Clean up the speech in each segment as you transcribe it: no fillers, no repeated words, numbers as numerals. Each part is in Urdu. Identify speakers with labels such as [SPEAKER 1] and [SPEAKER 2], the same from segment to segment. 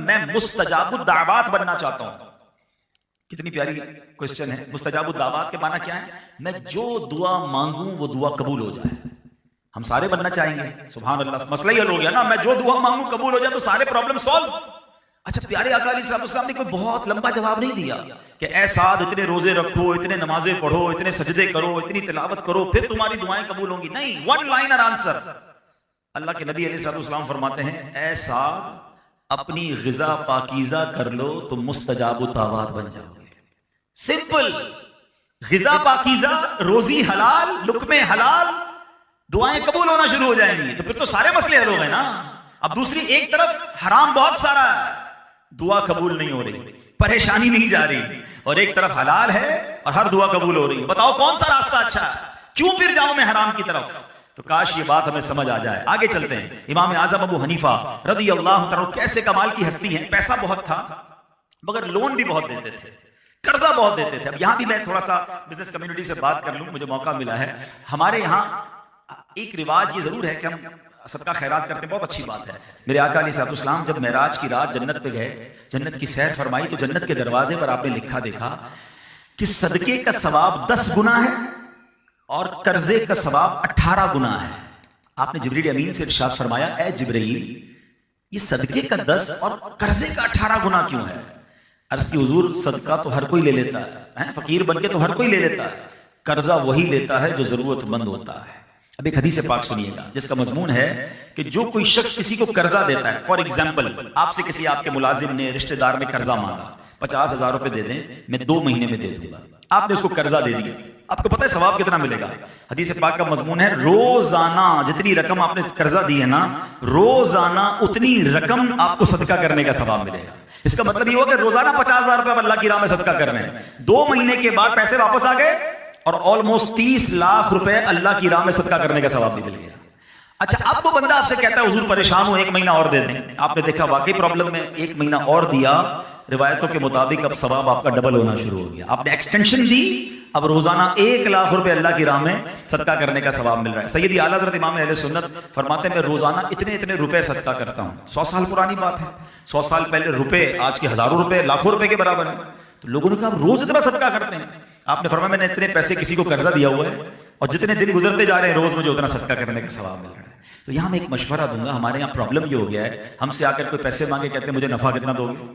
[SPEAKER 1] میں مستجاب الدعوات بننا چاہتا ہوں. کتنی پیاری کوشچن ہے. مستجاب الدعوات کے معنی کیا ہے؟ میں جو دعا مانگوں وہ دعا قبول ہو جائے. ہم سارے بننا چاہیں گے. سبحان اللہ, مسئلہ ہی حل ہو گیا نا. میں جو دعا مانگوں قبول ہو جائے تو سارے پرابلم سالو. اچھا, پیارے آقا علیہ السلام نے کوئی بہت لمبا جواب نہیں دیا کہ اے سعد اتنے روزے رکھو, اتنے نمازیں پڑھو, اتنے سجدے کرو, اتنی تلاوت کرو, پھر تمہاری دعائیں قبول ہوں گی. نہیں, ون لائنر آنسر. اللہ کے نبی علیہ السلام فرماتے ہیں اے سعد اپنی غذا پاکیزہ کر لو تو مستجاب الدعوات بن جاؤ گے. سمپل. غذا پاکیزہ, روزی حلال, لقمے حلال, دعائیں قبول ہونا شروع ہو جائیں گی. تو پھر تو سارے مسئلے حل ہو گئے نا. اب دوسری ایک طرف حرام بہت سارا ہے, دعا قبول نہیں ہو رہی, پریشانی نہیں جا رہی, اور ایک طرف حلال ہے اور ہر دعا قبول ہو رہی ہے. بتاؤ کون سا راستہ اچھا ہے؟ کیوں پھر جاؤں میں حرام کی طرف؟ تو کاش یہ بات ہمیں سمجھ آ جائے. آگے چلتے ہیں. امام اعظم ابو حنیفہ رضی اللہ تعالیٰ کیسے کمال کی ہستی ہیں. پیسہ بہت تھا مگر لون بھی بہت دیتے تھے, قرضہ بہت دیتے تھے. اب یہاں بھی میں تھوڑا سا بزنس کمیونٹی سے بات کر لوں, مجھے موقع ملا ہے. ہمارے یہاں ایک رواج یہ ضرور ہے کہ ہم صدقہ خیرات کرتے ہیں, بہت اچھی بات ہے. میرے آقا علیہ السلام جب معراج کی رات جنت پہ گئے, جنت کی سیر فرمائی, تو جنت کے دروازے پر آپ نے لکھا دیکھا کہ صدقے کا ثواب 10 گنا ہے اور قرضے کا ثواب 18 گنا ہے. آپ نے جبریل امین سے ارشاد فرمایا اے جبرائیل یہ صدقے کا 10 اور قرضے کا 18 گنا کیوں ہے؟ عرض کی حضور صدقہ تو ہر کوئی لے لیتا ہے, فقیر بن کے تو ہر کوئی لے لیتا ہے, قرضہ وہی لیتا ہے جو ضرورت مند ہوتا ہے. اب ایک حدیث پاک سنیے گا جس کا مضمون ہے کہ جو کوئی شخص کسی کو قرضہ دیتا ہے, فار ایگزامپل آپ سے کسی آپ کے ملازم نے, رشتہ دار نے قرضہ مانگا, 50,000 روپے دے دیں, میں 2 مہینے میں دے دوں گا. آپ نے اس کو قرضہ دے دیا, آپ کو پتہ ہے ثواب کتنا ملے گا؟ حدیث پاک کا مضمون ہے روزانہ جتنی رقم آپ نے قرضہ دی ہے نا, روزانہ اتنی رقم آپ کو صدقہ کرنے کا ثواب ملے گا. اس کا مطلب یہ ہو کہ روزانہ 50,000 روپے اللہ کی راہ میں صدقہ کر رہے ہیں, 2 مہینے کے بعد پیسے واپس آ گئے اور آلموسٹ 30 لاکھ روپے اللہ کی راہ میں صدقہ کرنے کا ثواب بھی مل گیا. اچھا, اب وہ بندہ آپ سے کہتا ہے حضور پریشان ہوں 1 مہینہ اور دے دیں. آپ نے دیکھا واقعی پرابلم میں 1 مہینہ اور دیا, روایتوں کے مطابق اب ثواب آپ کا ڈبل ہونا شروع ہو گیا. آپ نے ایکسٹینشن دی, اب روزانہ 1 لاکھ روپے اللہ کی راہ میں صدقہ کرنے کا ثواب مل رہا ہے. سیدی اعلیٰ حضرت امام اہل سنت فرماتے ہیں میں روزانہ اتنے روپے صدقہ کرتا ہوں. 100 سال پرانی بات ہے. 100 سال پہلے روپے آج کے ہزاروں روپے, لاکھوں روپے کے برابر ہیں. تو لوگوں نے کہا روز اتنا صدقہ کرتے ہیں. آپ نے فرمایا میں نے اتنے پیسے کسی کو قرضہ دیا ہوا ہے اور جتنے دن گزرتے جا رہے ہیں روز مجھے اتنا صدقہ کرنے کا ثواب مل رہا ہے. تو یہاں میں ایک مشورہ دوں گا. ہمارے یہاں پرابلم یہ ہو گیا ہے, ہم سے آ کر کوئی پیسے مانگے کہتے ہیں مجھے نفع کتنا دو گے.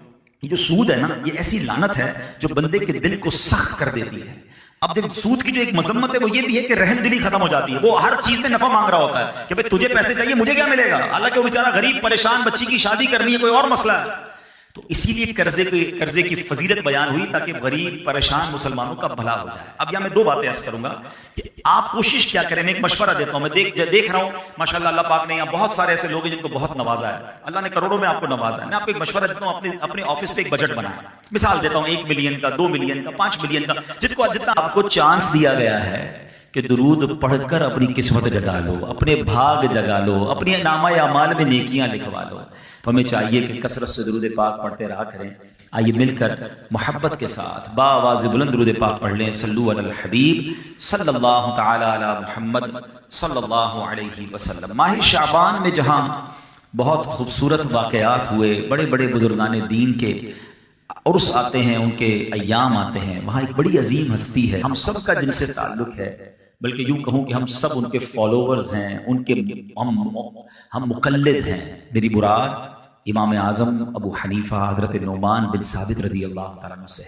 [SPEAKER 1] یہ جو سود ہے نا, یہ ایسی لعنت ہے جو بندے کے دل کو سخت کر دیتی ہے. اب جب سود کی جو ایک مذمت ہے وہ یہ بھی ہے کہ رحم دلی ختم ہو جاتی ہے. وہ ہر چیز میں نفع مانگ رہا ہوتا ہے کہ بھائی تجھے پیسے چاہیے, مجھے کیا ملے گا. حالانکہ وہ بیچارہ غریب پریشان بچی کی شادی کرنی ہے, کوئی اور مسئلہ ہے. تو اسی لیے قرضے کی فضیلت بیان ہوئی تاکہ غریب پریشان مسلمانوں کا بھلا ہو جائے. اب یہاں میں 2 باتیں عرض کروں گا کہ آپ کوشش کیا کریں. میں ایک مشورہ دیتا ہوں, میں دیکھ رہا ہوں ماشاءاللہ اللہ پاک نے یہاں بہت سارے ایسے لوگ ہیں جن کو بہت نوازا ہے, اللہ نے کروڑوں میں آپ کو نوازا ہے. میں آپ کو ایک مشورہ دیتا ہوں, اپنے آفس پہ ایک بجٹ بنائیں. مثال دیتا ہوں 1 ملین کا, 2 ملین کا, 5 ملین کا, جتنا آپ کو چانس دیا گیا ہے کہ درود پڑھ کر اپنی قسمت جگا لو, اپنے بھاگ جگا لو, اپنی نامہ اعمال میں نیکیاں لکھوا لو. تو ہمیں چاہیے کہ کثرت سے درود پاک پڑھتے رہا کریں. آئیے مل کر محبت کے ساتھ با آواز بلند درود پاک پڑھ لیں. صلو علی الحبیب صلی اللہ تعالی علی محمد صلی اللہ علیہ وسلم. ماہ شعبان میں جہاں بہت خوبصورت واقعات ہوئے, بڑے بڑے بزرگان دین کے عرس آتے ہیں, ان کے ایام آتے ہیں, وہاں ایک بڑی عظیم ہستی ہے ہم سب کا جن سے تعلق ہے, بلکہ یوں کہوں کہ ہم سب ان کے فالوورز ہیں, ان کے ہم مقلد ہیں. میری مراد امام اعظم ابو حنیفہ حضرت نعمان بن ثابت رضی اللہ تعالیٰ عنہ سے.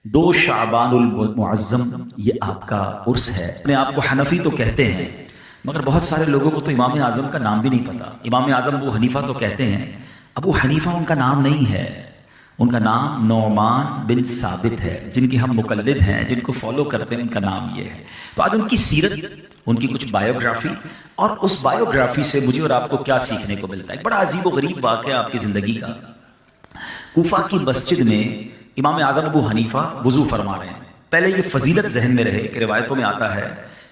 [SPEAKER 1] 2 شعبان المعظم یہ آپ کا عرس ہے. اپنے آپ کو حنفی تو کہتے ہیں مگر بہت سارے لوگوں کو تو امام اعظم کا نام بھی نہیں پتا. امام اعظم ابو حنیفہ تو کہتے ہیں, ابو حنیفہ ان کا نام نہیں ہے, ان کا نام نعمان بن ثابت ہے. جن کی ہم مقلد ہیں, جن کو فالو کرتے ہیں, ان کا نام یہ ہے. تو آج ان کی سیرت, ان کی کچھ بایوگرافی, اور اس بایوگرافی سے مجھے اور آپ کو کیا سیکھنے کو ملتا ہے. بڑا عجیب و غریب واقعہ آپ کی زندگی کا. کوفہ کی مسجد میں امام اعظم ابو حنیفہ وضو فرما رہے ہیں. پہلے یہ فضیلت ذہن میں رہے کہ روایتوں میں آتا ہے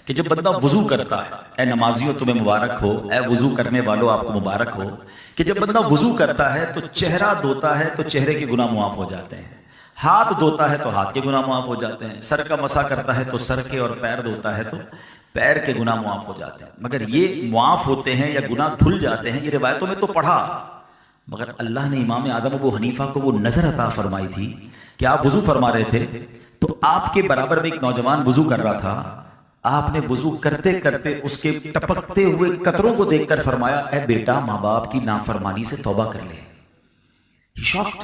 [SPEAKER 1] کہ جب بندہ وضو کرتا ہے, اے نمازیوں تمہیں مبارک ہو, اے وضو کرنے والوں آپ کو مبارک ہو, کہ جب بندہ وضو کرتا ہے تو چہرہ دھوتا ہے تو چہرے کے گناہ معاف ہو جاتے ہیں, ہاتھ دھوتا ہے تو ہاتھ کے گناہ معاف ہو جاتے ہیں, سر کا مسح کرتا ہے تو سر کے, اور پیر دھوتا ہے تو پیر کے گناہ معاف ہو جاتے ہیں. مگر یہ معاف ہوتے ہیں یا گناہ دھل جاتے ہیں, یہ روایتوں میں تو پڑھا, مگر اللہ نے امام اعظم ابو حنیفہ کو وہ نظر عطا فرمائی تھی کہ آپ وضو فرما رہے تھے تو آپ کے برابر میں ایک نوجوان وضو کر رہا تھا. آپ نے وضو کرتے کرتے اس کے ٹپکتے ہوئے قطروں کو دیکھ کر فرمایا اے بیٹا ماں باپ کی نافرمانی سے توبہ کر لے. شاکڈ،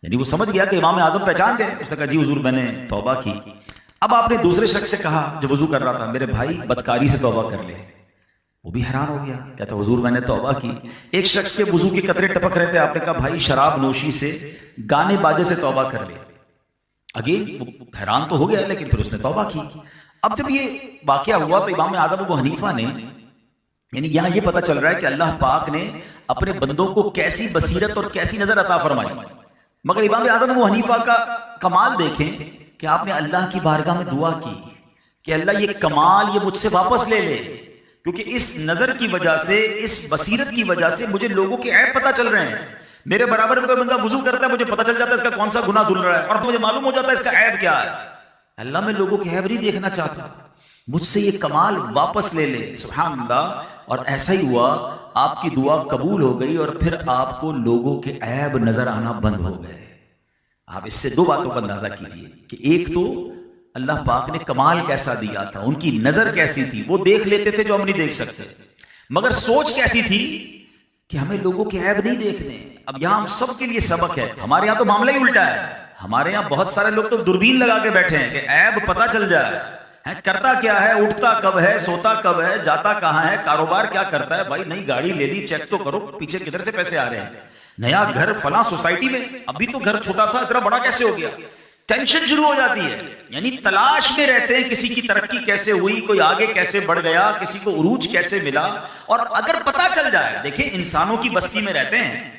[SPEAKER 1] یعنی وہ سمجھ گیا کہ امام اعظم پہچان گئے. اس نے کہا جی حضور میں نے توبہ کی. اب آپ نے دوسرے شخص سے کہا جو وضو کر رہا تھا میرے بھائی بدکاری سے توبہ کر لے. وہ بھی حیران ہو گیا، کہتا حضور میں نے توبہ کی. ایک شخص کے وضو کے قطرے ٹپک رہے تھے، آپ نے کہا بھائی شراب نوشی سے گانے باجے سے توبہ کر لے. اگین وہ حیران تو ہو گیا لیکن پھر اس نے توبہ کی. اب جب یہ واقعہ ہوا تو امام اعظم ابو حنیفہ نے، یعنی یہاں یہ پتہ چل رہا ہے کہ اللہ پاک نے اپنے بندوں کو کیسی بصیرت اور کیسی نظر عطا فرمائی. مگر امام اعظم ابو حنیفہ کا کمال دیکھیں کہ آپ نے اللہ کی بارگاہ میں دعا کی کہ اللہ یہ کمال یہ مجھ سے واپس لے لے، کیونکہ اس نظر کی وجہ سے، اس بصیرت کی وجہ سے مجھے لوگوں کے عیب پتہ چل رہے ہیں. میرے برابر میں کوئی بندہ وضو کرتا ہے، مجھے پتہ چل جاتا ہے اس کا کون سا گناہ دھل رہا ہے اور مجھے معلوم ہو جاتا ہے اس کا عیب کیا ہے. اللہ میں لوگوں کے عیب نہیں دیکھنا چاہتا، مجھ سے یہ کمال واپس لے لے. سبحان اللہ. اور ایسا ہی ہوا، آپ کی دعا قبول ہو گئی اور پھر آپ کو لوگوں کے عیب نظر آنا بند ہو گئے. آپ اس سے دو باتوں کا اندازہ کیجئے کہ ایک تو اللہ پاک نے کمال کیسا دیا تھا، ان کی نظر کیسی تھی، وہ دیکھ لیتے تھے جو ہم نہیں دیکھ سکتے. مگر سوچ کیسی تھی کہ ہمیں لوگوں کے عیب نہیں دیکھنے. اب یہاں ہم سب کے لیے سبق ہے. ہمارے یہاں تو معاملہ ہی الٹا ہے. ہمارے یہاں بہت سارے لوگ تو دوربین لگا کے بیٹھے ہیں کہ عیب پتہ چل جائے، کرتا کیا ہے، اٹھتا کب ہے، سوتا کب ہے، جاتا کہاں ہے، کاروبار کیا کرتا ہے. بھائی نئی گاڑی لے لی، چیک تو کرو پیچھے کدھر سے پیسے آ رہے ہیں. نیا گھر فلاں سوسائٹی میں، ابھی تو گھر چھوٹا تھا اتنا بڑا کیسے ہو گیا. ٹینشن شروع ہو جاتی ہے. یعنی تلاش میں رہتے ہیں کسی کی ترقی کیسے ہوئی، کوئی آگے کیسے بڑھ گیا، کسی کو عروج کیسے ملا. اور اگر پتہ چل جائے، دیکھیں انسانوں کی بستی میں رہتے ہیں،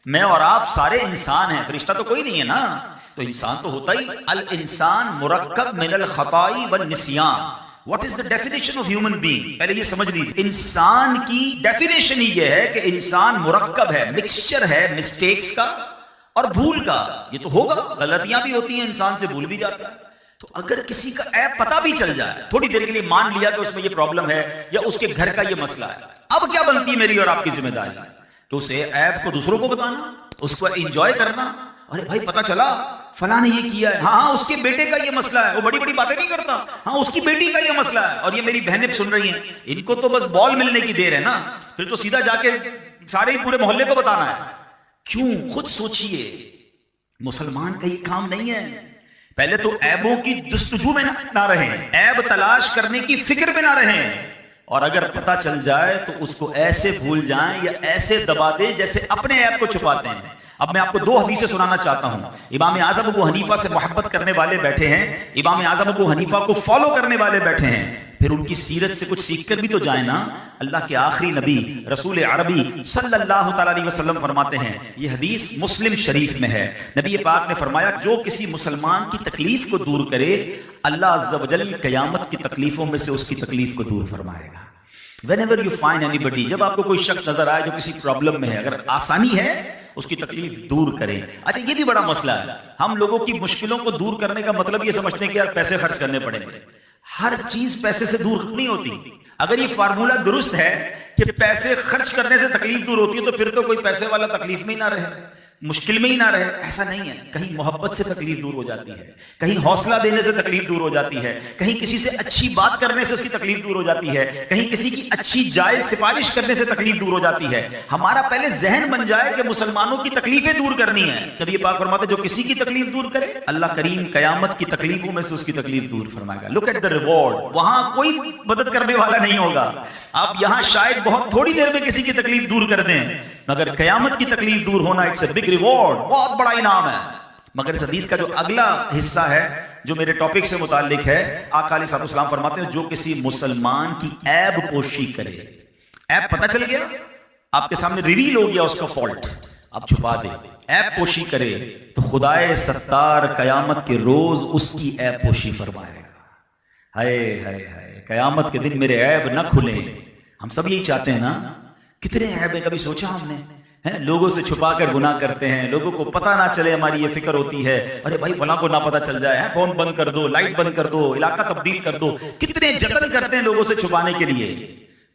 [SPEAKER 1] میں اور آپ سارے انسان ہیں، فرشتہ تو کوئی نہیں ہے نا. تو انسان تو ہوتا ہی الانسان مرکب من الخطائی والنسیان. What is the definition of human being؟ پہلے یہ سمجھ لیجیے، انسان کی ڈیفینیشن ہی یہ ہے کہ انسان مرکب ہے، مکسچر ہے مسٹیکس کا اور بھول کا. یہ تو ہوگا، غلطیاں بھی ہوتی ہیں، انسان سے بھول بھی جاتا ہے. تو اگر کسی کا عیب پتہ بھی چل جائے، تھوڑی دیر کے لیے مان لیا کہ اس میں یہ پرابلم ہے یا اس کے گھر کا یہ مسئلہ ہے، اب کیا بنتی ہے میری اور آپ کی ذمہ داری؟ تو اسے عیب کو دوسروں کو بتانا، اس کو انجوائے کرنا. ارے بھائی پتہ چلا فلاں نے یہ کیا ہے، ہاں اس کے بیٹے کا یہ مسئلہ ہے. وہ بڑی بڑی باتیں نہیں کرتا، ہاں اس کی بیٹی کا یہ مسئلہ ہے. اور یہ میری بہنیں سن رہی ہیں، ان کو تو بس بال ملنے کی دیر ہے نا، پھر تو سیدھا جا کے سارے ہی پورے محلے کو بتانا ہے. کیوں؟ خود سوچئے، مسلمان کا یہ کام نہیں ہے. پہلے تو عیبوں کی جستجو میں نہ رہیں، عیب تلاش کرنے کی فکر میں نہ رہیں. اور اگر پتہ چل جائے تو اس کو ایسے بھول جائیں یا ایسے دبا دیں جیسے اپنے عیب کو چھپاتے ہیں. اب میں آپ کو دو حدیثیں سنانا چاہتا ہوں. امام اعظم ابو حنیفہ سے محبت کرنے والے بیٹھے ہیں، امام اعظم ابو حنیفہ کو فالو کرنے والے بیٹھے ہیں، پھر ان کی سیرت سے کچھ سیکھ کر بھی تو جائیں نا. اللہ کے آخری نبی رسول عربی صلی اللہ تعالی علیہ وسلم فرماتے ہیں، یہ حدیث مسلم شریف میں ہے، نبی پاک نے فرمایا جو کسی مسلمان کی تکلیف کو دور کرے، اللہ عز و جل قیامت کی تکلیفوں میں سے اس کی تکلیف کو دور فرمائے گا. Whenever you find anybody، جب آپ کو کوئی شخص نظر آئے جو کسی پرابلم میں ہے، اگر آسانی ہے اس کی تکلیف دور کریں. اچھا یہ بھی بڑا مسئلہ ہے، ہم لوگوں کی مشکلوں کو دور کرنے کا مطلب یہ سمجھتے ہیں کہ یار پیسے خرچ کرنے پڑیں گے. ہر چیز پیسے سے دور نہیں ہوتی. اگر یہ فارمولہ درست ہے کہ پیسے خرچ کرنے سے تکلیف دور ہوتی ہے تو پھر تو کوئی پیسے والا تکلیف میں ہی نہ رہے، مشکل میں ہی نہ رہے. ایسا نہیں ہے. کہیں محبت سے تکلیف دور ہو جاتی ہے، کہیں حوصلہ دینے سے تکلیف دور ہو جاتی ہے، کہیں کسی سے اچھی بات کرنے سے اس کی تکلیف دور ہو جاتی ہے، کہیں کسی کی اچھی جائز سفارش کرنے سے تکلیف دور ہو جاتی ہے. ہمارا پہلے ذہن بن جائے کہ مسلمانوں کی تکلیفیں دور کرنی ہے. نبی پاک فرماتے جو کسی کی تکلیف دور کرے، اللہ کریم قیامت کی تکلیفوں میں سے اس کی تکلیف دور فرمائے گا. Look at the reward. وہاں کوئی مدد کرنے والا نہیں ہوگا. آپ یہاں شاید بہت تھوڑی دیر میں کسی کی تکلیف دور کر دیں، مگر قیامت کی تکلیف دور ہونا اٹس اے بگ ریوارڈ، بہت بڑا انعام ہے. مگر اس حدیث کا جو اگلا حصہ ہے جو میرے ٹاپک سے متعلق ہے، آقا علیہ الصلوۃ والسلام فرماتے ہیں جو کسی مسلمان کی عیب پوشی کرے، عیب پتہ چل گیا، آپ کے سامنے ریویل ہو گیا اس کا فالٹ، اب چھپا دے، عیب پوشی کرے تو خدائے ستار قیامت کے روز اس کی عیب پوشی فرمائے گا. ہائے ہائے ہائے، قیامت کے دن میرے عیب نہ کھلیں. ہم سب یہی چاہتے ہیں نا. کتنے عیب ہیں کبھی سوچا ہم نے؟ لوگوں سے چھپا کر گناہ کرتے ہیں، لوگوں کو پتہ نہ چلے، ہماری یہ فکر ہوتی ہے ارے بھائی فلاں کو نہ پتہ چل جائے، فون بند کر دو، لائٹ بند کر دو، علاقہ تبدیل کر دو. کتنے جتن کرتے ہیں لوگوں سے چھپانے کے لیے.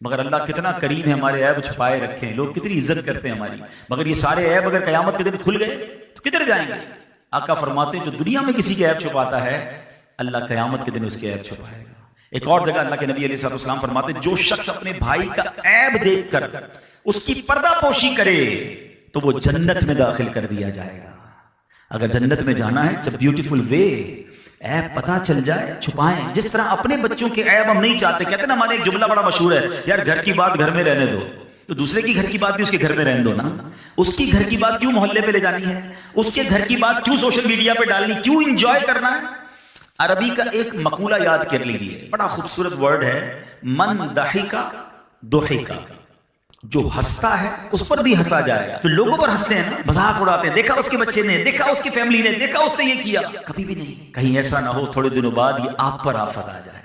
[SPEAKER 1] مگر اللہ کتنا کریم ہے، ہمارے عیب چھپائے رکھے ہیں، لوگ کتنی عزت کرتے ہیں ہماری، مگر یہ سارے عیب اگر قیامت کے دن کھل گئے تو کدھر جائیں گے؟ آقا فرماتے ہیں جو دنیا میں کسی کے عیب چھپاتا ہے اللہ قیامت کے دن اس کے عیب چھپائے گا۔ ایک اور جگہ اللہ کے نبی علیہ السلام فرماتے ہیں جو شخص اپنے بھائی کا عیب دیکھ کر اس کی پردہ پوشی کرے تو وہ جنت میں داخل کر دیا جائے گا۔ اگر جنت میں جانا ہے اٹس اے بیوٹیفل وے، عیب پتا چل جائے چھپائیں۔ جس طرح اپنے بچوں کے عیب ہم نہیں چاہتے، کہتے ہیں نا ہمارے ایک جملہ بڑا مشہور ہے، یار گھر کی بات گھر میں رہنے دو، تو دوسرے کی گھر کی بات بھی اس کے گھر میں رہنے دو نا۔ اس کی گھر کی بات کیوں محلے پہ لے جانی ہے؟ اس کے گھر کی بات کیوں سوشل میڈیا پہ ڈالنی؟ کیوں انجوائے کرنا ہے؟ عربی کا ایک مقولہ یاد کر لیجئے، بڑا خوبصورت ورڈ ہے، من ضحکا ضحکا، جو ہنستا ہے اس پر بھی ہنسا جائے گا۔ تو لوگوں پر ہنستے ہیں نا، مذاق اڑاتے ہیں، دیکھا اس کے بچے نے، دیکھا اس کی فیملی نے، دیکھا اس نے یہ کیا، کبھی بھی نہیں۔ کہیں ایسا نہ ہو تھوڑے دنوں بعد یہ آپ پر آفت آ جائے،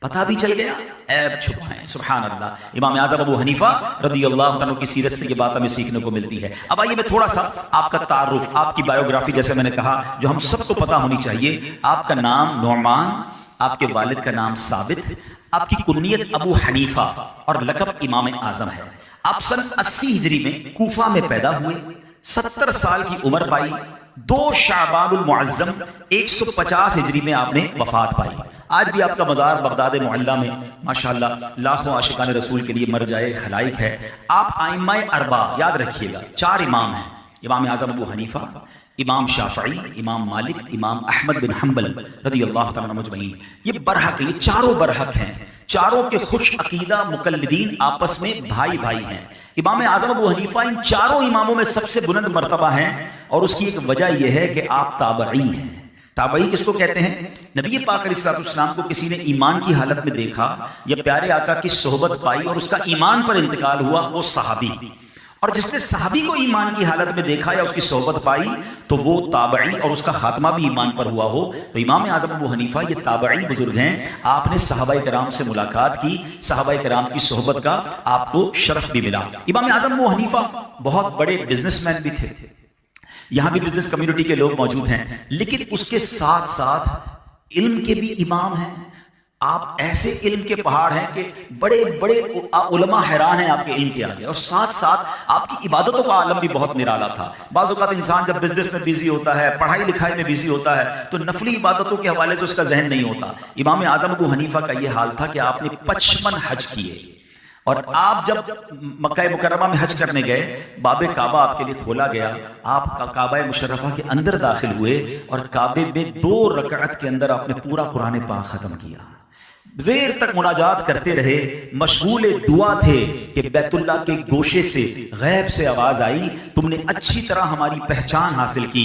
[SPEAKER 1] پتہ بھی چل گیا، عیب چھپائیں۔ سبحان اللہ۔ امام اعظم ابو حنیفہ رضی اللہ عنہ کی سیرت سے یہ بات ہمیں سیکھنے کو ملتی ہے۔ اب آئیے میں تھوڑا سا آپ کا تعارف، آپ کی بایوگرافی، جیسے میں نے کہا جو ہم سب کو پتہ ہونی چاہیے۔ آپ کا نام نعمان، آپ کے والد کا نام ثابت، آپ کی کنیت ابو حنیفہ اور لقب امام اعظم ہے۔ آپ سن 80 ہجری میں کوفہ میں پیدا ہوئے، 70 سال کی عمر پائی، 2 شعبان المعظم 150 ہجری میں آپ نے وفات پائی۔ آج بھی آپ کا مزار بغداد معلیٰ میں ماشاءاللہ لاکھوں عاشقان رسول کے لیے مرجع خلائق ہے۔ آپ ائمہ اربعہ یاد رکھیے گا، 4 امام ہیں، امام اعظم ابو حنیفہ، امام شافعی، امام مالک، امام احمد بن حنبل رضی اللہ تعالیٰ عنہ مجمعین۔ یہ برحق ہے، یہ چاروں برحق ہیں، چاروں کے خوش عقیدہ مقلدین آپس میں بھائی بھائی ہیں۔ امام اعظم ابو حنیفہ ان چاروں اماموں میں سب سے بلند مرتبہ ہیں، اور اس کی ایک وجہ یہ ہے کہ آپ تابعی ہیں۔ تابعی کس کو کہتے ہیں؟ نبی پاک علیہ السلام کو کسی نے ایمان کی حالت میں دیکھا یا پیارے آقا کی صحبت پائی اور اس کا ایمان پر انتقال ہوا، وہ صحابی، اور جس نے صحابی کو ایمان کی حالت میں دیکھا یا اس کی صحبت پائی تو وہ تابعی، اور اس کا خاتمہ بھی ایمان پر ہوا ہو۔ تو امام اعظم ابو حنیفہ یہ تابعی بزرگ ہیں، آپ نے صحابہ کرام سے ملاقات کی، صحابہ کرام کی صحبت کا آپ کو شرف بھی ملا۔ امام اعظم ابو حنیفہ بہت بڑے بزنس مین بھی تھے، یہاں بھی بزنس کمیونٹی کے لوگ موجود ہیں، لیکن اس کے ساتھ ساتھ علم کے بھی امام ہیں۔ آپ ایسے علم کے پہاڑ ہیں کہ بڑے بڑے علماء حیران ہیں آپ کے علم کے آگے، اور ساتھ ساتھ آپ کی عبادتوں کا عالم بھی بہت نرالا تھا۔ بعض اوقات انسان جب بزنس میں بیزی ہوتا ہے، پڑھائی لکھائی میں بیزی ہوتا ہے، تو نفلی عبادتوں کے حوالے سے اس کا ذہن نہیں ہوتا۔ امام اعظم ابو حنیفہ کا یہ حال تھا کہ آپ نے 55 حج کیے، اور آپ جب مکہ مکرمہ میں حج کرنے گئے، باب کعبہ آپ کے لیے کھولا گیا، آپ کعبہ مشرفہ کے اندر داخل ہوئے، اور کعبے میں 2 رکعت کے اندر آپ نے پورا قرآن پاک ختم کیا، دیر تک مناجات کرتے رہے، مشغول دعا تھے کہ بیت اللہ کے گوشے سے غیب سے آواز آئی، تم نے اچھی طرح ہماری پہچان حاصل کی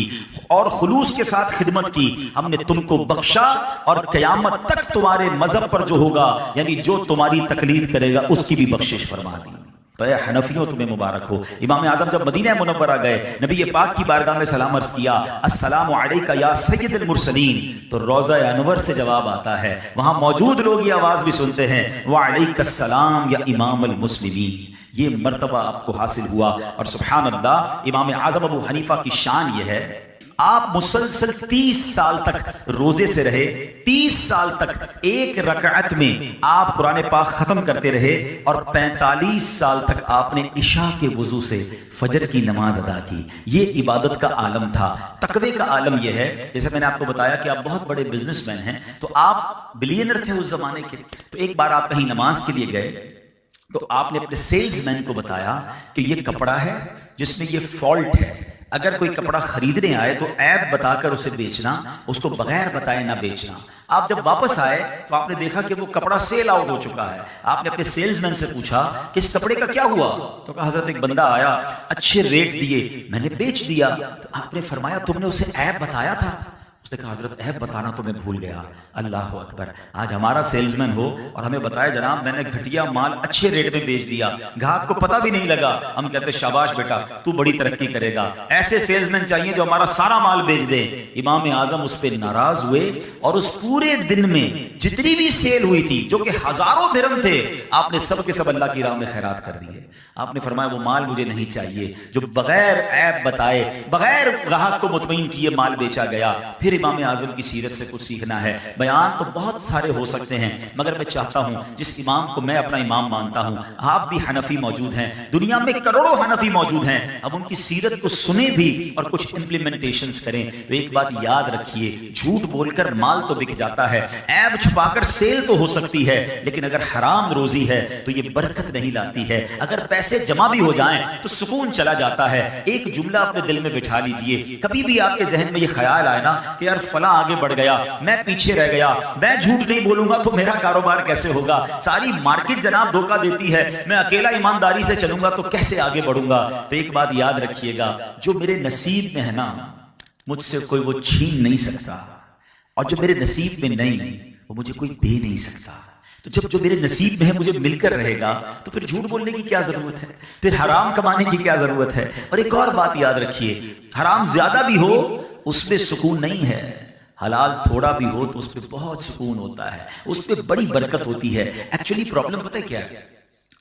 [SPEAKER 1] اور خلوص کے ساتھ خدمت کی، ہم نے تم کو بخشا، اور قیامت تک تمہارے مذہب پر جو ہوگا، یعنی جو تمہاری تقلید کرے گا، اس کی بھی بخشش فرما دی۔ تو اے حنفیوں تمہیں مبارک ہو۔ امام اعظم جب مدینہ منورہ گئے، نبی پاک کی بارگاہ میں سلام عرض کیا، السلام علیکہ یا سید المرسلین، تو روضہ انور سے جواب آتا ہے، وہاں موجود لوگ یہ آواز بھی سنتے ہیں، وعلیکہ السلام یا امام المسلمین۔ یہ مرتبہ آپ کو حاصل ہوا، اور سبحان اللہ، امام اعظم ابو حنیفہ کی شان یہ ہے، آپ مسلسل 30 سال تک روزے سے رہے، 30 سال تک ایک رکعت میں آپ قرآن پاک ختم کرتے رہے، اور 45 سال تک آپ نے عشاء کے وضو سے فجر کی نماز ادا کی۔ یہ عبادت کا عالم تھا۔ تقوی کا عالم یہ ہے، جیسے میں نے آپ کو بتایا کہ آپ بہت بڑے بزنس مین ہیں، تو آپ بلینر تھے اس زمانے کے، تو ایک بار آپ کہیں نماز کے لیے گئے، تو آپ نے اپنے سیلز مین کو بتایا کہ یہ کپڑا ہے جس میں یہ فالٹ ہے، اگر کوئی کپڑا خریدنے آئے تو عیب بتا کر اسے بیچنا، اس کو بغیر بتائے نہ بیچنا۔ آپ جب واپس آئے تو آپ نے دیکھا کہ وہ کپڑا سیل آؤٹ ہو چکا ہے۔ آپ نے اپنے سیلز مین سے پوچھا کہ اس کپڑے کا کیا ہوا؟ تو کہا حضرت ایک بندہ آیا، اچھے ریٹ دیے، میں نے بیچ دیا۔ تو آپ نے فرمایا تم نے اسے عیب بتایا تھا؟ اس نے کہا حضرت عیب بتانا تو میں بھول گیا۔ اللہ اکبر، آج ہمارا سیلز مین ہو اور ہمیں بتائے جناب میں نے گھٹیا مال اچھے ریٹ میں بیچ دیا، گاہک کو پتہ بھی نہیں لگا، ہم کہتے شاباش بیٹا تو بڑی ترقی کرے گا۔ ایسے سیلز مین چاہیے جو ہمارا سارا مال بیچ دے۔ امام اعظم اس پہ ناراض ہوئے، اور اس پورے دن میں جتنی بھی سیل ہوئی تھی جو کہ ہزاروں درہم تھے، آپ نے سب کے سب اللہ کی راہ میں خیرات کر دیے۔ آپ نے فرمایا وہ مال مجھے نہیں چاہیے جو بغیر عیب بتائے، بغیر گاہک کو مطمئن کیے مال بیچا گیا۔ پھر امام اعظم کی سیرت سے کچھ سیکھنا ہے. بیان تو بہت سارے ہو سکتے ہیں مگر میں چاہتا ہوں جس امام کو میں اپنا امام مانتا ہوں, آپ بھی حنفی موجود ہیں, دنیا میں کروڑوں حنفی موجود ہیں, اب ان کی سیرت کو سنیں بھی اور کچھ امپلیمنٹیشنز کریں. تو ایک بات یاد رکھیے, جھوٹ بول کر مال تو بک جاتا ہے, عیب چھپا کر سیل تو ہو سکتی ہے, لیکن اگر حرام روزی ہے تو یہ برکت نہیں لاتی ہے. اگر پیسے جمع بھی ہو جائیں تو سکون چلا جاتا ہے. ایک جملہ اپنے دل میں بٹھا لیجئے, کبھی بھی آپ کے ذہن میں یہ خیال آئے نا کہ یار فلاں آگے بڑھ گیا, میں پیچھے رہ گیا, میں جھوٹ نہیں بولوں گا تو میرا کاروبار کیسے ہوگا, ساری مارکیٹ جناب دھوکہ دیتی ہے, میں اکیلا ایمانداری سے چلوں گا تو کیسے آگے بڑھوں گا. تو ایک بات یاد رکھیے گا, جو میرے نصیب میں ہے نا مجھ سے کوئی وہ چھین نہیں سکتا, اور جو میرے نصیب میں نہیں وہ مجھے کوئی دے نہیں سکتا. تو جب جو میرے نصیب میں ہے مجھے مل کر رہے گا تو پھر جھوٹ بولنے کی کیا ضرورت ہے, پھر حرام کمانے کی کیا ضرورت ہے. اور ایک اور بات یاد رکھیے, حرام زیادہ بھی ہو اس میں سکون نہیں ہے, حلال تھوڑا بھی ہو تو اس پہ بہت سکون ہوتا ہے, اس پہ بڑی برکت ہوتی ہے. ایکچولی پرابلم پتہ ہے کیا ہے,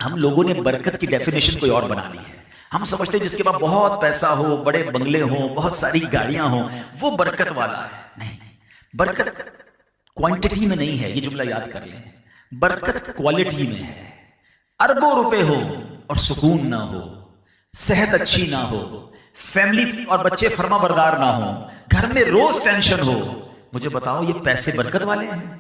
[SPEAKER 1] ہم لوگوں نے برکت کی ڈیفینیشن کوئی اور بنا لی ہے. ہم سمجھتے ہیں جس کے پاس بہت پیسہ ہو, بڑے بنگلے ہوں, بہت ساری گاڑیاں ہوں, وہ برکت والا ہے. نہیں, برکت کوانٹٹی میں نہیں ہے, یہ جملہ یاد کر لیں, برکت کوالٹی میں ہے. اربوں روپے ہو اور سکون نہ ہو, صحت اچھی نہ ہو, فیملی اور بچے فرما بردار نہ ہو, گھر میں روز ٹینشن ہو, مجھے بتاؤ یہ پیسے برکت والے ہیں؟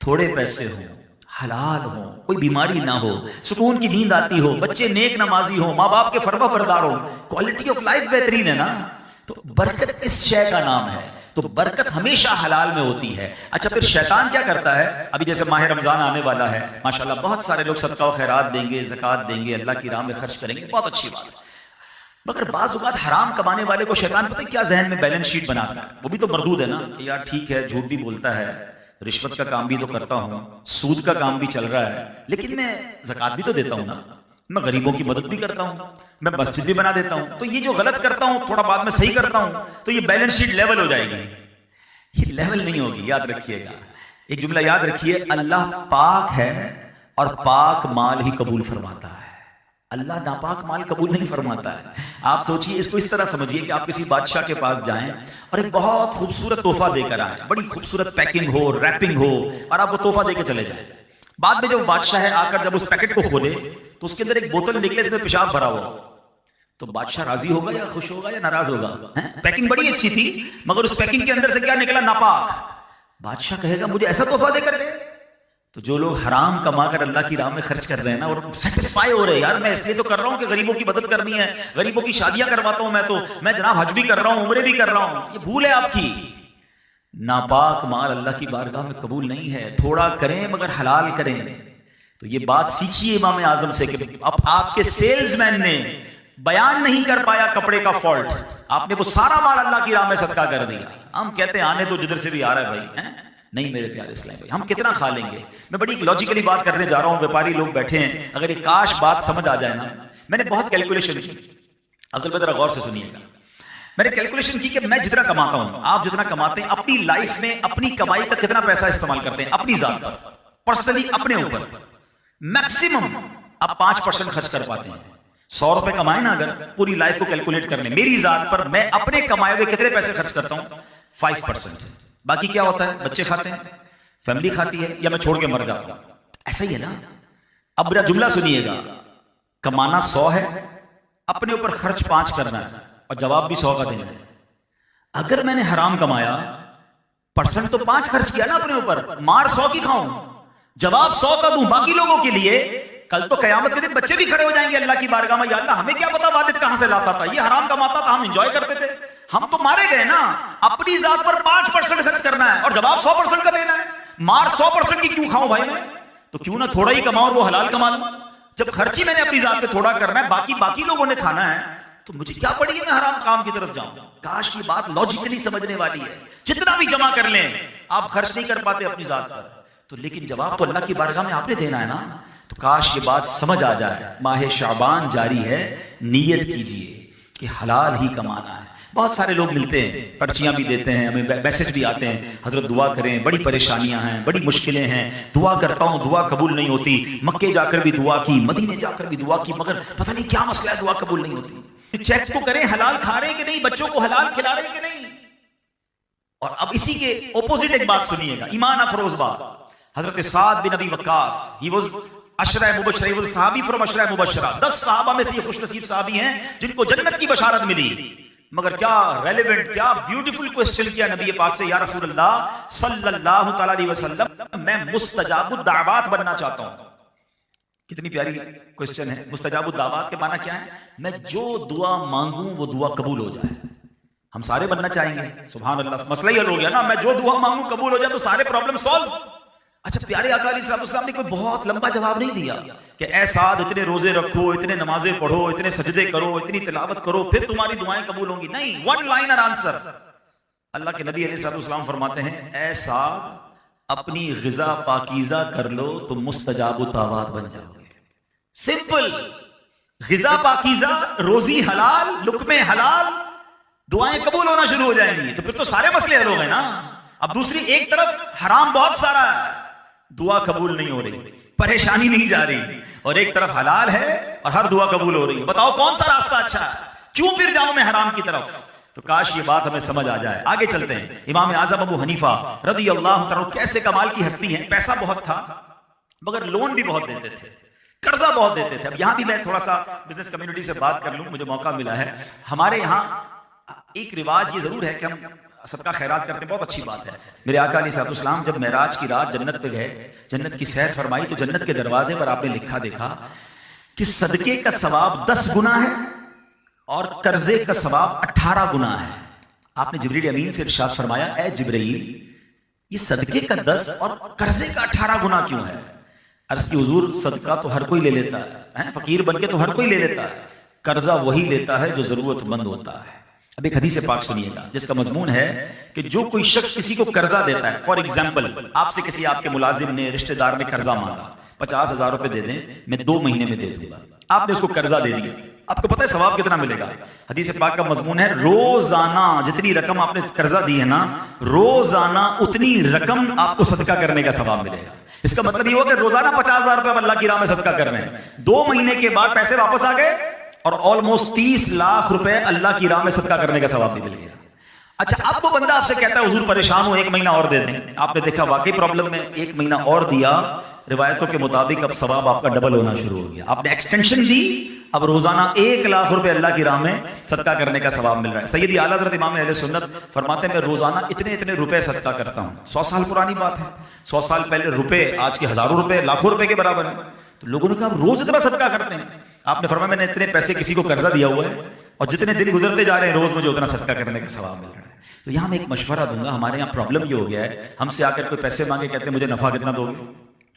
[SPEAKER 1] تھوڑے پیسے ہوں, حلال ہوں, کوئی بیماری نہ ہو, سکون کی نیند آتی ہو, بچے نیک نمازی ہوں, ماں باپ کے فرما بردار ہوں, کوالٹی آف لائف بہترین ہے نا. تو برکت اس شے کا نام ہے. تو برکت ہمیشہ حلال میں ہوتی ہے. اچھا پھر شیطان کیا کرتا ہے, ابھی جیسے ماہ رمضان آنے والا ہے, ماشاءاللہ بہت سارے لوگ صدقہ و خیرات دیں گے, زکوٰۃ دیں گے, اللہ کی راہ میں خرچ کریں گے, بہت اچھی بات ہے. مگر بعض اوقات حرام کمانے والے کو شیطان پتہ کیا ذہن میں بیلنس شیٹ بناتا ہے, وہ بھی تو مردود ہے نا, کہ یار ٹھیک ہے جھوٹ بھی بولتا ہے, رشوت کا کام بھی تو کرتا ہوں, سود کا کام بھی چل رہا ہے, لیکن میں زکوٰۃ بھی تو دیتا ہوں نا, میں غریبوں کی مدد بھی کرتا ہوں, میں مسجد بھی بنا دیتا ہوں, تو یہ جو غلط کرتا ہوں تھوڑا بعد میں صحیح کرتا ہوں, تو یہ بیلنس شیٹ لیول ہو جائے گی. یہ لیول نہیں ہوگی. یاد رکھیے گا, ایک جملہ یاد رکھیے, اللہ پاک ہے اور پاک مال ہی قبول فرماتا ہے, اللہ ناپاک مال قبول نہیں فرماتا ہے. آپ سوچئے, اس کو اس طرح سمجھیے کہ آپ کسی بادشاہ کے پاس جائیں اور ایک بہت خوبصورت تحفہ دے کر آئیں, بڑی خوبصورت پیکنگ ہو, ریپنگ ہو, اور آپ وہ تحفہ دے کے چلے جائیں. بعد میں جب بادشاہ ہے آ کر جب اس پیکٹ کو کھولے تو اس کے اندر ایک بوتل نکلے جس میں پیشاب بھرا ہوا, تو بادشاہ راضی ہوگا یا خوش ہوگا یا ناراض ہوگا؟ پیکنگ بڑی اچھی تھی مگر اس پیکنگ کے اندر سے کیا نکلا, ناپاک. بادشاہ کہے گا مجھے ایسا تحفہ دے کر دے. تو جو لوگ حرام کما کر اللہ کی راہ میں خرچ کر رہے ہیں نا, اور سیٹسفائی ہو رہے ہیں, یار میں اس لیے تو کر رہا ہوں کہ غریبوں کی مدد کرنی ہے, غریبوں کی شادیاں کرواتا ہوں, میں جناب حج بھی کر رہا ہوں, عمرے بھی کر رہا ہوں, یہ بھول ہے آپ کی. ناپاک مال اللہ کی بارگاہ میں قبول نہیں ہے. تھوڑا کریں مگر حلال کریں. تو یہ بات سیکھیے امام اعظم سے کہ اب آپ کے سیلز مین نے بیان نہیں کر پایا کپڑے کا فالٹ, آپ نے وہ سارا مال اللہ کی راہ میں صدقہ کر دیا. ہم کہتے ہیں آنے تو جدھر سے بھی آ رہا ہے بھائی, نہیں میرے پیارے اسلام بھائی, ہم کتنا کھا لیں گے. میں بڑی لاجیکلی بات کرنے جا رہا ہوں, ویپاری لوگ بیٹھے ہیں, اگر یہ کاش بات سمجھ آ جائے نا. میں نے بہت کیلکولیشن کی, اصل میں ذرا غور سے سنیے گا. میں نے کیلکولیشن کی کہ میں جتنا کماتا ہوں, آپ جتنا کماتے ہیں, اپنی لائف میں اپنی کمائی کا کتنا پیسہ استعمال کرتے ہیں اپنی ذات پر, پرسنلی اپنے اوپر. میکسیمم آپ 5% خرچ کر پاتے ہیں. 100 روپے کمائے نا, اگر پوری لائف کو کیلکولیٹ کر لیں, میری ذات پر میں اپنے کمائے ہوئے کتنے پیسے خرچ کرتا ہوں, 5%. باقی کیا ہوتا ہے, بچے کھاتے ہیں, فیملی کھاتی ہے, یا میں چھوڑ کے مر جاتا ہوں. ایسا ہی ہے نا. اب میرا جملہ سنیے گا, کمانا 100 ہے, اپنے اوپر خرچ 5 کرنا ہے, اور جواب بھی 100 کا دینا ہے. اگر میں نے حرام کمایا, پرسنٹ تو 5 خرچ کیا نا اپنے اوپر, مار 100 کی کھاؤں, جواب 100 کا دوں باقی لوگوں کے لیے. کل تو قیامت کے دن بچے بھی کھڑے ہو جائیں گے اللہ کی بارگاہ میں, یا اللہ ہمیں کیا پتا والد کہاں سے لاتا تھا, یہ حرام کماتا تھا, ہم انجوائے کرتے تھے, ہم تو مارے گئے نا. اپنی ذات پر 5% خرچ کرنا ہے اور جواب 100% کا دینا ہے. مار 100% کی کیوں کھاؤں بھائی میں, تو کیوں نہ تھوڑا ہی کماؤں اور وہ حلال کما لوں. جب خرچی میں نے اپنی ذات پہ تھوڑا کرنا ہے, باقی لوگوں نے کھانا ہے, تو مجھے کیا پڑی ہے میں حرام کام کی طرف جاؤں. کاش یہ بات لاجیکلی سمجھنے والی ہے. جتنا بھی جمع کر لیں آپ خرچ نہیں کر پاتے اپنی ذات پر, تو لیکن جواب تو اللہ کی بارگاہ میں آپ نے دینا ہے نا. تو کاش یہ بات سمجھ آ جائے. ماہ شعبان جاری ہے, نیت کیجئے کہ حلال ہی کمانا ہے. بہت سارے لوگ ملتے ہیں, پرچیاں بھی دیتے ہیں, ہمیں میسج بھی آتے ہیں, حضرت دعا کریں, بڑی پریشانیاں ہیں, بڑی مشکلیں ہیں, دعا کرتا ہوں دعا قبول نہیں ہوتی. مکے جا کر بھی دعا کی, مدینے جا کر بھی دعا کی, مگر پتہ نہیں کیا مسئلہ ہے, دعا قبول نہیں ہوتی. چیک تو کریں حلال کھا رہے ہیں کہ نہیں, بچوں کو حلال کھلا رہے ہیں کہ نہیں. اور اب اسی کے اپوزٹ ایک بات سنیے گا، ایمان افروز بات. حضرت Saad bin Abi Waqqas, he was عشرہ مبشرہ، ہی واز صحابی فرام عشرہ مبشرہ. 10 صحابہ میں سے یہ خوش نصیب صحابی ہیں جن کو جنت کی بشارت ملی. مگر کیا ریلیونٹ، کیا بیوٹیفل کوسچن کیا نبی پاک سے، یا رسول اللہ صلی اللہ تعالی علیہ وسلم، میں مستجاب الدعوات بننا چاہتا ہوں. کتنی پیاری کوسچن ہے. مستجاب الدعوات کے معنی کیا ہے؟ میں جو دعا مانگوں وہ دعا قبول ہو جائے. ہم سارے بننا چاہیں گے. سبحان اللہ، مسئلہ ہی حل ہو گیا نا. میں جو دعا مانگوں قبول ہو جائے تو سارے پرابلم سالو. اچھا، پیارے آقا علیہ السلام نے کوئی بہت لمبا جواب نہیں دیا کہ اے سعد اتنے روزے رکھو، اتنے نمازیں پڑھو، اتنے سجدے کرو، اتنی تلاوت کرو، پھر تمہاری دعائیں قبول ہوں گی. نہیں، ون لائنر آنسر. اللہ کے نبی علیہ السلام فرماتے ہیں اے سعد اپنی غذا پاکیزہ کر لو تو مستجاب الدعوات بن جاؤ گے. سمپل. غذا پاکیزہ، روزی حلال، لقمے حلال، دعائیں قبول ہونا شروع ہو جائیں گی. تو پھر تو سارے مسئلے حل ہو گئے نا. اب دوسری ایک طرف حرام بہت سارا ہے، دعا قبول نہیں ہو رہی، پریشانی نہیں جا رہی، اور ایک طرف حلال ہے اور ہر دعا قبول ہو رہی. بتاؤ کون سا راستہ اچھا ہے؟ کیوں پھر جاؤں میں حرام کی طرف؟ تو کاش یہ بات ہمیں سمجھ آ جائے. آگے چلتے ہیں. امام اعظم ابو حنیفہ رضی اللہ تعالیٰ کیسے کمال کی ہستی ہیں. پیسہ بہت تھا مگر لون بھی بہت دیتے تھے، قرضہ بہت دیتے تھے. اب یہاں بھی میں تھوڑا سا بزنس کمیونٹی سے بات کر لوں، مجھے موقع ملا ہے. ہمارے یہاں ایک رواج یہ ضرور ہے کہ ہم صدقہ خیرات کرتے ہیں، بہت اچھی بات ہے. میرے آقا علیہ السلام جب معراج کی رات جنت پہ گئے، جنت کی سیر فرمائی، تو جنت کے دروازے پر آپ نے لکھا دیکھا کہ صدقے کا ثواب 10 گنا ہے اور قرضے کا ثواب 18 گنا ہے. آپ نے جبریل امین سے ارشاد فرمایا اے جبرائیل، یہ صدقے کا 10 اور قرضے کا 18 گنا کیوں ہے؟ عرض کی حضور صدقہ تو ہر کوئی لے لیتا ہے، فقیر بن کے تو ہر کوئی لے لیتا ہے، قرضہ وہی لیتا ہے جو ضرورت مند ہوتا ہے. اب ایک حدیث پاک سنیے گا جس کا مضمون ہے کہ جو کوئی شخص کسی کو قرضہ دیتا ہے، فار ایگزامپل آپ سے کسی آپ کے ملازم نے، رشتہ دار نے قرضہ مانگا، 50,000 روپے دے دیں، میں 2 مہینے میں دے دوں گا. آپ نے اس کو قرضہ دے دیا، آپ کو پتہ ہے ثواب کتنا ملے گا؟ حدیث پاک کا مضمون ہے روزانہ جتنی رقم آپ نے قرضہ دی ہے نا، روزانہ اتنی رقم آپ کو صدقہ کرنے کا ثواب ملے گا. اس کا مطلب یہ ہو کہ روزانہ 50,000 روپے اللہ کی راہ میں صدقہ کر رہے ہیں، 2 مہینے کے بعد پیسے واپس آ گئے اور آلموسٹ 30 لاکھ روپے اللہ کی راہ میں صدقہ کرنے کا ثواب بھی مل گیا. اچھا، اب وہ بندہ آپ سے کہتا ہے حضور پریشان ہو، 1 مہینہ اور دے دیں. آپ نے دیکھا واقعی پرابلم میں 1 مہینہ اور دیا، روایتوں کے مطابق اب ثواب آپ کا ڈبل ہونا شروع ہو گیا. آپ نے ایکسٹینشن دی، اب روزانہ 1 لاکھ روپے اللہ کی راہ میں صدقہ کرنے کا ثواب مل رہا ہے. سیدی اعلیٰ حضرت امام اہل سنت فرماتے ہیں میں روزانہ اتنے روپے صدقہ کرتا ہوں. 100 سال پرانی بات ہے. 100 سال پہلے روپے آج کے ہزاروں روپے، لاکھوں روپے کے برابر ہیں. تو لوگوں نے کہا روز اتنا صدقہ کرتے ہیں. آپ نے فرمایا میں نے اتنے پیسے کسی کو قرضہ دیا ہوا ہے اور جتنے دن گزرتے جا رہے ہیں روز مجھے اتنا صدقہ کرنے کا ثواب مل رہا ہے. تو یہاں میں ایک مشورہ دوں گا. ہمارے یہاں پرابلم یہ ہو گیا ہے، ہم سے آ کر کوئی پیسے مانگے کہتے ہیں مجھے نفع کتنا دو گے.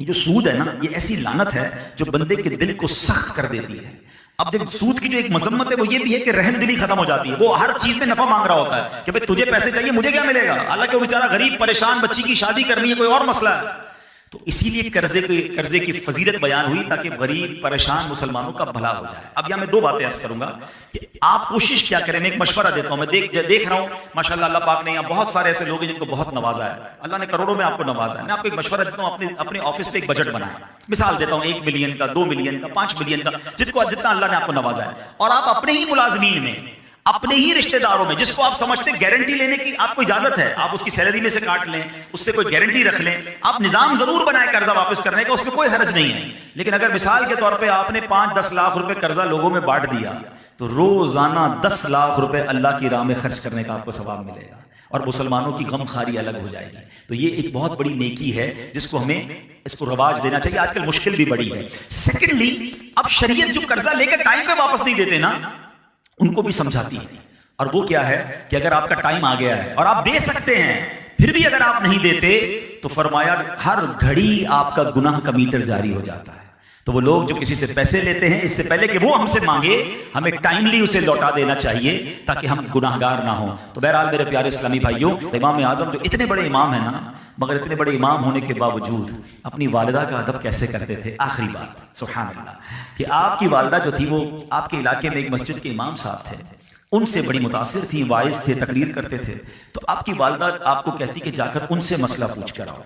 [SPEAKER 1] یہ جو سود ہے نا، یہ ایسی لعنت ہے جو بندے کے دل کو سخت کر دیتی ہے. اب جب سود کی جو ایک مذمت ہے وہ یہ بھی ہے کہ رحم دلی ختم ہو جاتی ہے. وہ ہر چیز میں نفع مانگ رہا ہوتا ہے کہ بھئی تجھے پیسے چاہیے، مجھے کیا ملے گا؟ حالانکہ وہ بیچارہ غریب پریشان بچی کی شادی کرنی ہے، کوئی اور مسئلہ ہے. تو اسی لیے قرضے کی فضیلت بیان ہوئی تاکہ غریب پریشان مسلمانوں کا بھلا ہو جائے. اب یہاں میں 2 باتیں عرض کروں گا کہ آپ کوشش کیا کریں. میں ایک مشورہ دیتا ہوں، میں دیکھ رہا ہوں ماشاءاللہ اللہ پاک نے یہاں بہت سارے ایسے لوگ ہیں جن کو بہت نوازا ہے، اللہ نے کروڑوں میں آپ کو نوازا ہے. میں آپ کو ایک مشورہ دیتا ہوں، اپنے آفس پہ ایک بجٹ بنائیں. مثال دیتا ہوں 1 ملین کا، 2 ملین کا، 5 ملین کا، جتنا اللہ نے آپ کو نوازا ہے. اور آپ اپنے ہی ملازمین میں، اپنے ہی رشتہ داروں میں جس کو آپ سمجھتے ہیں گارنٹی لینے کی آپ کو اجازت ہے، آپ اس کی سیلری میں سے کاٹ لیں، اس سے کوئی گارنٹی رکھ لیں. آپ نظام ضرور بنائیں قرضہ واپس کرنے کا، اس میں کوئی حرج نہیں ہے. لیکن اگر مثال کے طور پہ آپ نے 5-10 لاکھ روپے قرضہ لوگوں میں بانٹ دیا تو روزانہ 10 لاکھ روپے اللہ کی راہ میں خرچ کرنے کا آپ کو ثواب ملے گا اور مسلمانوں کی غم خاری الگ ہو جائے گی. تو یہ ایک بہت بڑی نیکی ہے جس کو ہمیں اس کو رواج دینا چاہیے. آج کل مشکل بھی بڑی ہے. سیکنڈلی، اب شریعت جو قرضہ لے کر ٹائم پہ واپس نہیں دیتے نا، ان کو بھی سمجھاتی ہے. اور وہ کیا ہے کہ اگر آپ کا ٹائم آ گیا ہے اور آپ دے سکتے ہیں، پھر بھی اگر آپ نہیں دیتے تو فرمایا ہر گھڑی آپ کا گناہ کا میٹر جاری ہو جاتا ہے. تو وہ لوگ جو کسی سے پیسے لیتے ہیں، اس سے پہلے کہ وہ ہم سے مانگے ہمیں ٹائملی اسے لوٹا دینا چاہیے تاکہ ہم گناہگار نہ ہوں. تو بہرحال میرے پیارے اسلامی بھائیوں، امام اعظم جو اتنے بڑے امام ہیں نا، مگر اتنے بڑے امام ہونے کے باوجود اپنی والدہ کا ادب کیسے کرتے تھے. آخری بات سبحان اللہ کہ آپ کی والدہ جو تھی وہ آپ کے علاقے میں ایک مسجد کے امام صاحب تھے، ان سے بڑی متاثر تھی، واعظ تھے، تقریر کرتے تھے. تو آپ کی والدہ آپ کو کہتی کہ جا کر ان سے مسئلہ پوچھ کر آؤ.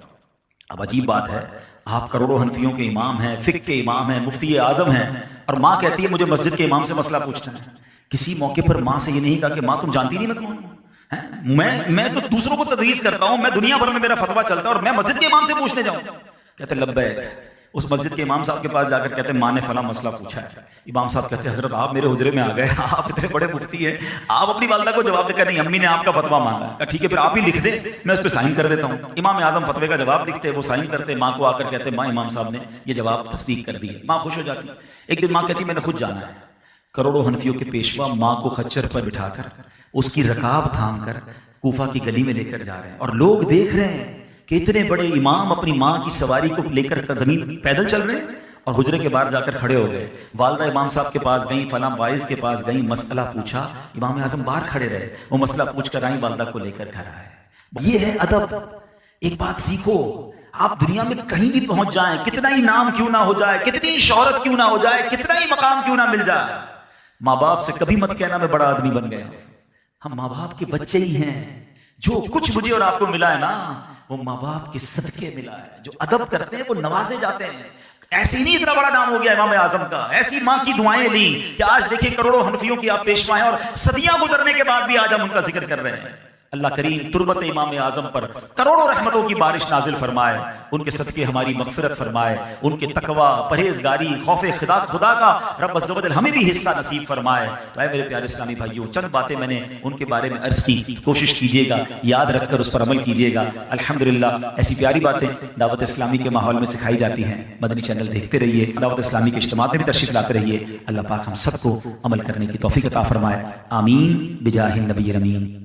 [SPEAKER 1] اب عجیب بات ہے، آپ کروڑوں حنفیوں کے امام ہیں، فقہ کے امام ہیں، مفتی اعظم ہیں، اور ماں کہتی ہے مجھے مسجد کے امام سے مسئلہ پوچھنا ہے. کسی موقع پر ماں سے یہ نہیں کہا کہ ماں تم جانتی نہیں میں کون ہوں؟ میں تو دوسروں کو تدریس کرتا ہوں, میں دنیا بھر میں میرا فتویٰ چلتا ہے, اور میں مسجد کے امام سے پوچھنے جاؤں. کہتے لبیک. اس مسجد کے امام صاحب کے پاس جا کر کہتے ہیں ماں نے فلاں مسئلہ پوچھا ہے. امام صاحب کہتے ہیں حضرت آپ میرے حجرے میں آ گئے, آپ اتنے بڑے مفتی ہیں, آپ اپنی والدہ کو جواب دے کر نہیں امی نے آپ کا فتویٰ مانگا ہے, ٹھیک ہے پھر آپ ہی لکھ دیں, میں اس پہ سائن کر دیتا ہوں. امام اعظم فتوے کا جواب لکھتے, وہ سائن کرتے, ماں کو آ کر کہتے ماں امام صاحب نے یہ جواب تصدیق کر دی ہے. ماں خوش ہو جاتی. ایک دن ماں کہتی میں نے خود جانا ہے. کروڑوں حنفیوں کے پیشوا ماں کو خچر پر بٹھا کر اس کی رکاب تھام کر کوفہ کی گلی میں لے کر جا رہے ہیں, اور لوگ دیکھ رہے ہیں کہ اتنے بڑے امام اپنی ماں کی سواری کو لے کر زمین پیدل چل رہے ہیں, اور حجرے کے باہر جا کر کھڑے ہو گئے. والدہ امام صاحب کے پاس گئیں, فلاں وائز کے پاس گئیں, مسئلہ پوچھا, امام اعظم باہر کھڑے رہے, وہ مسئلہ پوچھ کر آئیں, والدہ کو لے کر گھر آئے. یہ ہے ادب. ایک بات سیکھو, آپ دنیا میں کہیں بھی پہنچ جائیں, کتنا ہی نام کیوں نہ ہو جائے, کتنی شہرت کیوں نہ ہو جائے, کتنا ہی مقام کیوں نہ مل جائے, ماں باپ سے کبھی مت کہنا میں بڑا آدمی بن گیا. ہم ماں باپ کے بچے ہی ہیں. جو کچھ مجھے اور آپ کو ملا ہے نا, وہ ماں باپ کے صدقے ملا ہے. جو ادب کرتے ہیں وہ نوازے جاتے ہیں. ایسی نہیں اتنا بڑا نام ہو گیا امام اعظم کا, ایسی ماں کی دعائیں لیں کہ آج دیکھیں کروڑوں حنفیوں کی آپ پیشوا ہیں, اور صدیاں گزرنے کے بعد بھی آج ہم ان کا ذکر کر رہے ہیں. اللہ کریم تربت امام اعظم پر کروڑوں رحمتوں کی بارش نازل فرمائے, ان کے صدقے ہماری مغفرت فرمائے, ان کے تقوی, پرہیزگاری, خوف خدا کا رب عز و جل ہمیں بھی حصہ نصیب فرمائے. تو اے میرے پیارے اسلامی بھائیوں, چند باتیں میں نے ان کے بارے میں عرض کی, کوشش کیجئے گا, یاد رکھ کر اس پر عمل کیجئے گا. الحمدللہ ایسی پیاری باتیں دعوت اسلامی کے ماحول میں سکھائی جاتی ہیں. مدنی چینل دیکھتے رہیے, دعوت اسلامی کے اجتماع میں بھی تشریف لاتے رہیے. اللہ پاک ہم سب کو عمل کرنے کی توفیق عطا فرمائے. آمین بجاہ النبی الامین.